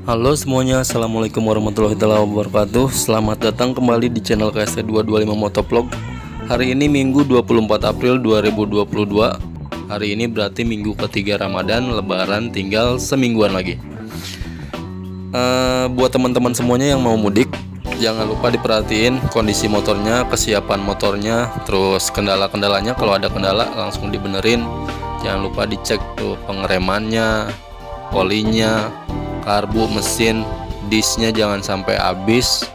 Halo semuanya, assalamualaikum warahmatullahi wabarakatuh. Selamat datang kembali di channel KST225 Motovlog. Hari ini Minggu 24 April 2022. Hari ini berarti minggu ketiga Ramadan, Lebaran tinggal semingguan lagi. Buat teman-teman semuanya yang mau mudik, jangan lupa diperhatiin kondisi motornya, kesiapan motornya, terus kendala-kendalanya. Kalau ada kendala langsung dibenerin. Jangan lupa dicek tuh pengeremannya, olinya, karbu, mesin, disnya jangan sampai habis.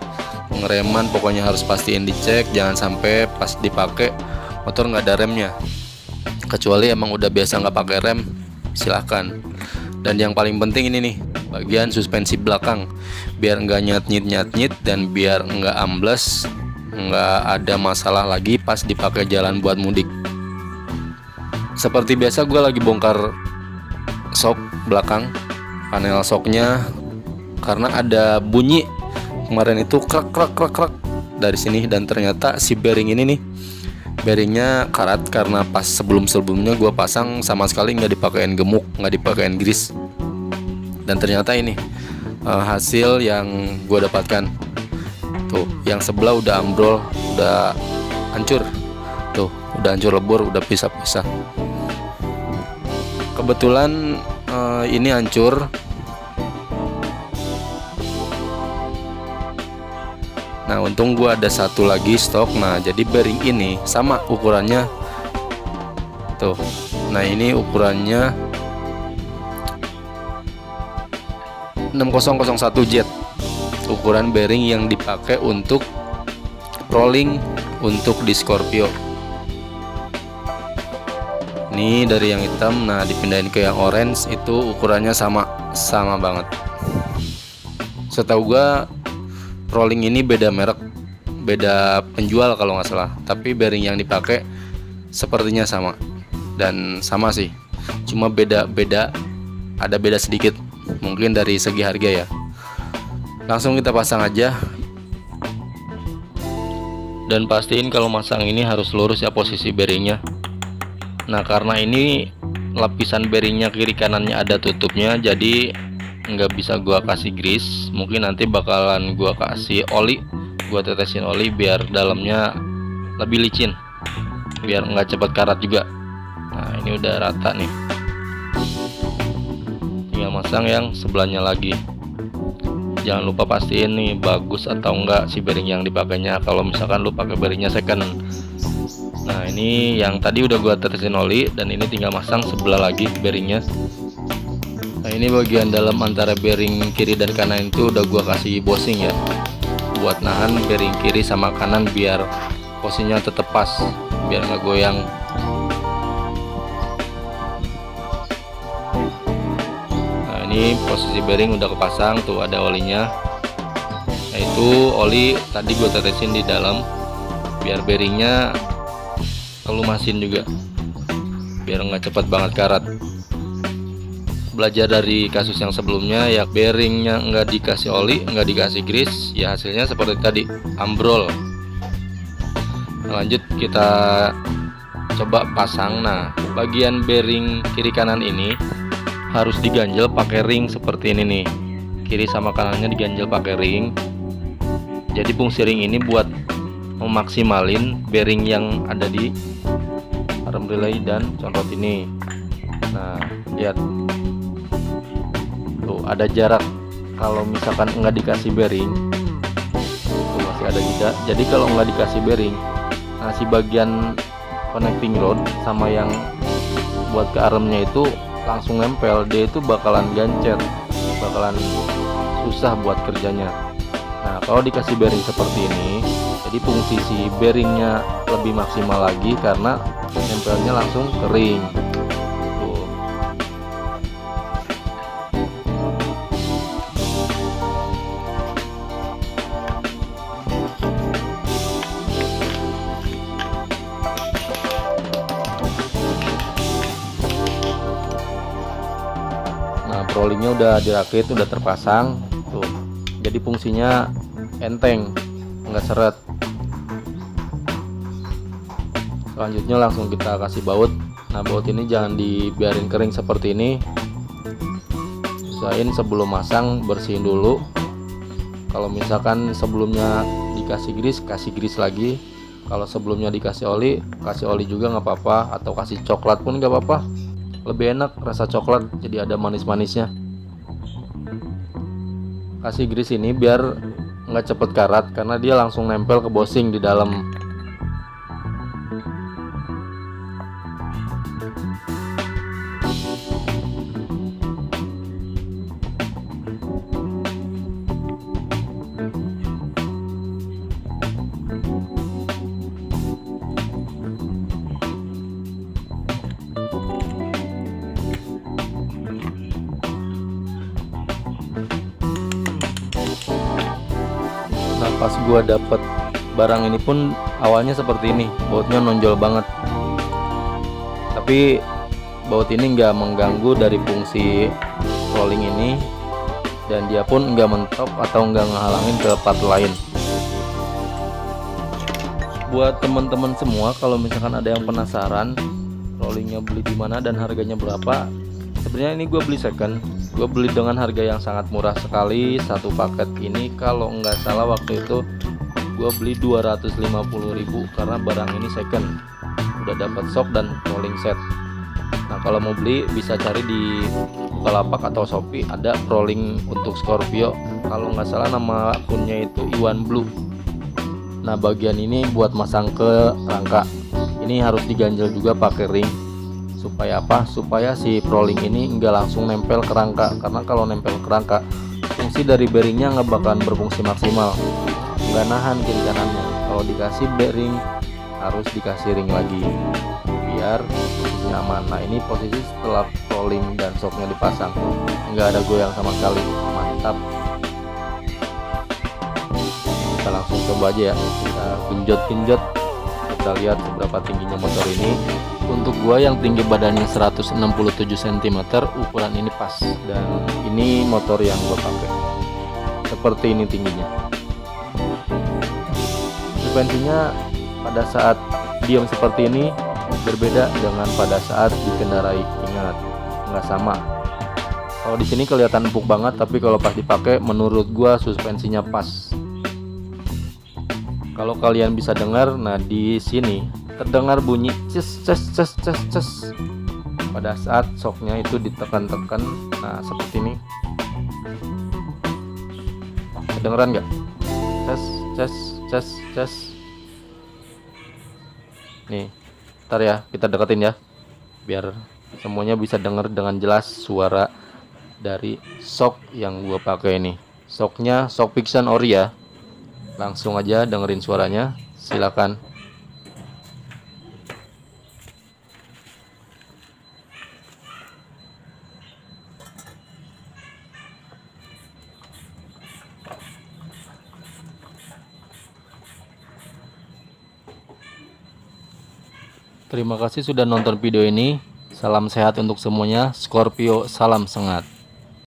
Pengereman pokoknya harus pastiin dicek, jangan sampai pas dipakai motor nggak ada remnya. Kecuali emang udah biasa nggak pakai rem, silahkan. Dan yang paling penting ini nih, bagian suspensi belakang, biar nggak nyat-nyit dan biar nggak ambles, nggak ada masalah lagi pas dipakai jalan buat mudik. Seperti biasa gue lagi bongkar sok belakang, panel shocknya, karena ada bunyi kemarin itu krak dari sini, dan ternyata si bearing ini nih, bearingnya karat karena pas sebelumnya gue pasang sama sekali nggak dipakein gemuk, nggak dipakein grease, dan ternyata ini hasil yang gue dapatkan tuh. Yang sebelah udah ambrol, udah hancur tuh, udah hancur lebur, udah pisah-pisah. Kebetulan ini hancur. Nah, untung gua ada satu lagi stok. Nah, jadi bearing ini sama ukurannya tuh. Nah, ini ukurannya 6001 jet, ukuran bearing yang dipakai untuk rolling untuk di Scorpio. Ini dari yang hitam, nah dipindahin ke yang orange, itu ukurannya sama banget. Setahu gua rolling ini beda merek, beda penjual kalau nggak salah, tapi bearing yang dipakai sepertinya sama, dan sama sih, cuma beda ada beda sedikit, mungkin dari segi harga ya. Langsung kita pasang aja, dan pastiin kalau masang ini harus lurus ya posisi bearingnya. Nah, karena ini lapisan bearingnya kiri kanannya ada tutupnya, jadi nggak bisa gua kasih grease. Mungkin nanti bakalan gua kasih oli, gua tetesin oli biar dalamnya lebih licin, biar nggak cepat karat juga. Nah, ini udah rata nih, tinggal masang yang sebelahnya lagi. Jangan lupa pastiin nih bagus atau enggak si bearing yang dipakainya, kalau misalkan lu pakai bearingnya second. Nah, ini yang tadi udah gua tetesin oli, dan ini tinggal masang sebelah lagi bearingnya. Nah, ini bagian dalam antara bearing kiri dan kanan itu udah gua kasih bosing ya, buat nahan bearing kiri sama kanan biar posisinya tetap pas, biar nggak goyang. Nah, ini posisi bearing udah kepasang tuh, ada olinya. Nah, itu oli tadi gua tetesin di dalam biar bearingnya kelumasin juga, biar nggak cepat banget karat. Belajar dari kasus yang sebelumnya ya, bearingnya nggak dikasih oli, nggak dikasih grease, ya hasilnya seperti tadi, ambrol. Nah, lanjut kita coba pasang. Nah, bagian bearing kiri kanan ini harus diganjel pakai ring seperti ini nih, kiri sama kanannya diganjel pakai ring. Jadi fungsi ring ini buat memaksimalin bearing yang ada di arm relay dan conrod ini. Nah, lihat tuh, ada jarak. Kalau misalkan nggak dikasih bearing tuh masih ada jeda. Jadi kalau nggak dikasih bearing, nah si bagian connecting rod sama yang buat ke armnya itu langsung nempel, dia itu bakalan gancet, bakalan susah buat kerjanya. Nah, kalau dikasih bearing seperti ini, jadi fungsi si bearingnya lebih maksimal lagi karena nempelnya langsung kering. Tuh. rollingnya udah dirakit, udah terpasang tuh, jadi fungsinya enteng, nggak seret. Selanjutnya langsung kita kasih baut. Nah, baut ini jangan dibiarin kering seperti ini, usahain sebelum masang bersihin dulu. Kalau misalkan sebelumnya dikasih grease, kasih grease lagi. Kalau sebelumnya dikasih oli, kasih oli juga nggak apa-apa, atau kasih coklat pun nggak apa-apa. Lebih enak rasa coklat, jadi ada manis-manisnya. Kasih grease ini biar nggak cepet karat, karena dia langsung nempel ke bosing di dalam. Nah, pas gua dapet barang ini pun awalnya seperti ini, bautnya nonjol banget. Tapi baut ini nggak mengganggu dari fungsi rolling ini, dan dia pun nggak mentok atau nggak ngehalangin ke part lain. Buat teman-teman semua, kalau misalkan ada yang penasaran rollingnya beli di mana dan harganya berapa, sebenarnya ini gue beli second. Gue beli dengan harga yang sangat murah sekali. Satu paket ini kalau nggak salah waktu itu gue beli 250.000 karena barang ini second, udah dapat shock dan rolling set. Nah, kalau mau beli bisa cari di Bukalapak atau Shopee, ada rolling untuk Scorpio. Kalau nggak salah nama akunnya itu Iwan Blue. Nah, bagian ini buat masang ke rangka, ini harus diganjel juga pakai ring. Supaya apa? Supaya si rolling ini nggak langsung nempel ke rangka, karena kalau nempel ke rangka fungsi dari bearingnya nggak bakalan berfungsi maksimal, nggak nahan kiri kanannya. Kalau dikasih bearing harus dikasih ring lagi biar nyaman. Nah, ini posisi setelah rolling dan shocknya dipasang, nggak ada goyang sama sekali, mantap. Kita langsung coba aja ya, kita genjot-genjot, kita lihat seberapa tingginya motor ini. Untuk gua yang tinggi badannya 167 cm, ukuran ini pas, dan ini motor yang gua pakai. Seperti ini tingginya. Suspensinya pada saat diam seperti ini berbeda dengan pada saat dikendarai. Ingat, nggak sama. Kalau di sini kelihatan empuk banget, tapi kalau pas dipakai menurut gua suspensinya pas. Kalau kalian bisa dengar, nah di sini terdengar bunyi ces ces ces ces ces pada saat shocknya itu ditekan-tekan. Nah, seperti ini, kedengeran nggak? Ces ces ces ces. Nih, ntar ya kita deketin ya, biar semuanya bisa dengar dengan jelas suara dari shock yang gua pakai ini. Shocknya shock Vixion ori ya. Langsung aja dengerin suaranya, silakan. Terima kasih sudah nonton video ini. Salam sehat untuk semuanya. Scorpio, salam sengat.